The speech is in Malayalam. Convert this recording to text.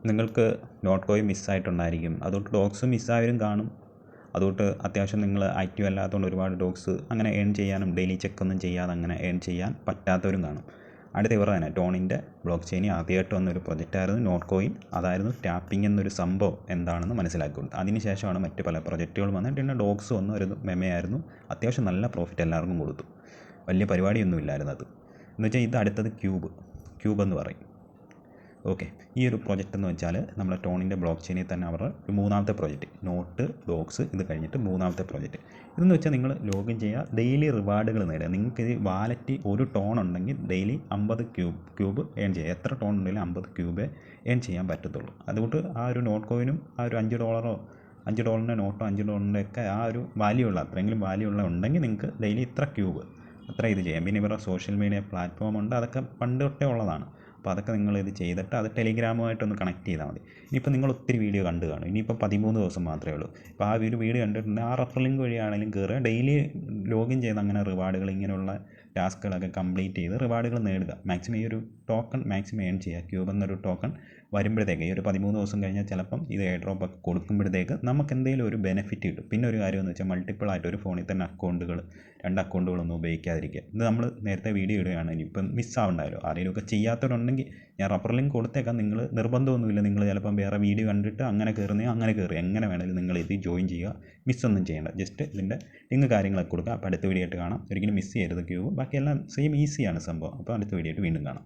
നിങ്ങൾക്ക് ഡോട്ട് കോയിൻ മിസ്സായിട്ടുണ്ടായിരിക്കും. അതുകൊണ്ട് ഡോഗ്സ് മിസ്സായവരും കാണും. അതുകൊണ്ട് അത്യാവശ്യം നിങ്ങൾ ആക്റ്റീവ് അല്ലാത്തതുകൊണ്ട് ഒരുപാട് ഡോഗ്സ് അങ്ങനെ ഏൺ ചെയ്യാനും ഡെയിലി ചെക്കൊന്നും ചെയ്യാതെ അങ്ങനെ ഏൺ ചെയ്യാൻ പറ്റാത്തവരും കാണും. അടുത്ത ഇവർ തന്നെ ടോണിൻ്റെ ബ്ലോക്ക് ചെയിനിൽ ആദ്യമായിട്ട് വന്നൊരു പ്രൊജക്റ്റായിരുന്നു നോട്ട് കോയിൻ. അതായിരുന്നു ടാപ്പിംഗ് എന്നൊരു സംഭവം എന്താണെന്ന് മനസ്സിലാക്കി കൊടുത്തത്. അതിനുശേഷമാണ് മറ്റ് പല പ്രൊജക്റ്റുകളും വന്നത്. പിന്നെ ഡോഗ്സ് വന്ന ഒരു മെമയായിരുന്നു. അത്യാവശ്യം നല്ല പ്രോഫിറ്റ് എല്ലാവർക്കും കൊടുത്തു. വലിയ പരിപാടിയൊന്നും ഇല്ലായിരുന്നു അത്. എന്ന് വെച്ചാൽ ഇത് അടുത്തത് ക്യൂബ് എന്ന് പറയും. ഓക്കെ, ഈ ഒരു പ്രൊജക്റ്റ് എന്ന് വെച്ചാൽ നമ്മുടെ ടോണിൻ്റെ ബ്ലോക്ക് ചെയിനിൽ തന്നെ അവരുടെ ഒരു മൂന്നാമത്തെ പ്രൊജക്റ്റ്, നോട്ട് ഡോഗ്സ് ഇത് കഴിഞ്ഞിട്ട് മൂന്നാമത്തെ പ്രൊജക്റ്റ്. ഇതെന്ന് വെച്ചാൽ നിങ്ങൾ ലോഗിൻ ചെയ്യുക, ഡെയിലി റിവാർഡുകൾ നേടുക. നിങ്ങൾക്ക് ഈ വാലറ്റ് ഒരു ടോൺ ഉണ്ടെങ്കിൽ ഡെയിലി 50 ക്യൂബ് ഏൺ ചെയ്യുക. എത്ര ടോൺ ഉണ്ടെങ്കിലും 50 ക്യൂബേ ഏൺ ചെയ്യാൻ പറ്റത്തുള്ളൂ. അതുകൊണ്ട് ആ ഒരു നോട്ട് കോയിനും ആ ഒരു $5 നോട്ടോ $5 ഒക്കെ ആ ഒരു വാല്യൂ ഉള്ള അത്രയെങ്കിലും വാല്യൂ ഉള്ള ഉണ്ടെങ്കിൽ നിങ്ങൾക്ക് ഡെയിലി ഇത്ര ക്യൂബ് അത്ര ഇത് ചെയ്യാം. പിന്നെ ഇവരുടെ സോഷ്യൽ മീഡിയ പ്ലാറ്റ്ഫോം ഉണ്ട്, അതൊക്കെ പണ്ട് തൊട്ടേ ഉള്ളതാണ്. അപ്പോൾ അതൊക്കെ നിങ്ങളിത് ചെയ്തിട്ട് അത് ടെലിഗ്രാമുമായിട്ടൊന്ന് കണക്ട് ചെയ്താൽ മതി. ഇനിയിപ്പോൾ നിങ്ങൾ ഒത്തിരി വീഡിയോ കണ്ടു കാണും. ഇനിയിപ്പോൾ 13 ദിവസം മാത്രമേ ഉള്ളൂ. ഇപ്പോൾ ആ ഒരു വീഡിയോ കണ്ടിട്ടുണ്ടെങ്കിൽ ആ റെഫർ ലിങ്ക് വഴിയാണെങ്കിലും കയറുക, ഡെയിലി ലോഗിൻ ചെയ്ത് അങ്ങനെ റിവാർഡുകൾ ഇങ്ങനെയുള്ള ടാസ്കുകളൊക്കെ കംപ്ലീറ്റ് ചെയ്ത് റിവാർഡുകൾ നേടുക. മാക്സിമം ഈ ഒരു ടോക്കൺ മാക്സിമം ഏൺ ചെയ്യുക. ക്യൂബ് എന്നൊരു ടോക്കൺ വരുമ്പോഴത്തേക്ക് ഈ ഒരു 13 ദിവസം കഴിഞ്ഞാൽ ചിലപ്പം ഇത് എയർ ഡ്രോപ്പ് ഒക്കെ കൊടുക്കുമ്പോഴത്തേക്ക് നമുക്ക് എന്തെങ്കിലും ഒരു ബെനിഫിറ്റ് കിട്ടും. പിന്നെ ഒരു കാര്യം എന്ന് വെച്ചാൽ മൾട്ടിപ്പിളായിട്ട് ഒരു ഫോണിൽ തന്നെ രണ്ട് അക്കൗണ്ടുകളൊന്നും ഉപയോഗിക്കാതിരിക്കുക. ഇത് നമ്മൾ നേരത്തെ വീഡിയോ ഇടുകയാണ്. ഇനിയിപ്പം മിസ്സാവണ്ടായല്ലോ. ആരെങ്കിലുമൊക്കെ ചെയ്യാത്തവരുണ്ടെങ്കിൽ ഞാൻ റഫർ ലിങ്ക് കൊടുത്തേക്കാം. നിങ്ങൾ നിർബന്ധമൊന്നുമില്ല. നിങ്ങൾ ചിലപ്പം വേറെ വീഡിയോ കണ്ടിട്ട് അങ്ങനെ കയറുന്നെങ്കിൽ അങ്ങനെ കയറുക. എങ്ങനെ വേണമെങ്കിലും നിങ്ങൾ ഇത് ജോയിൻ ചെയ്യുക. മിസ്സൊന്നും ചെയ്യേണ്ട. ജസ്റ്റ് ഇതിൻ്റെ ലിങ്ക് കാര്യങ്ങളൊക്കെ കൊടുക്കുക. അപ്പോൾ അടുത്ത വീഡിയോ ആയിട്ട് കാണാം. ഒരിക്കലും മിസ് ചെയ്യരുത് ക്യൂബ്. ബാക്കിയെല്ലാം സെയിം ഈസിയാണ് സംഭവം. അപ്പോൾ അടുത്ത വീഡിയോ ആയിട്ട് വീണ്ടും കാണാം.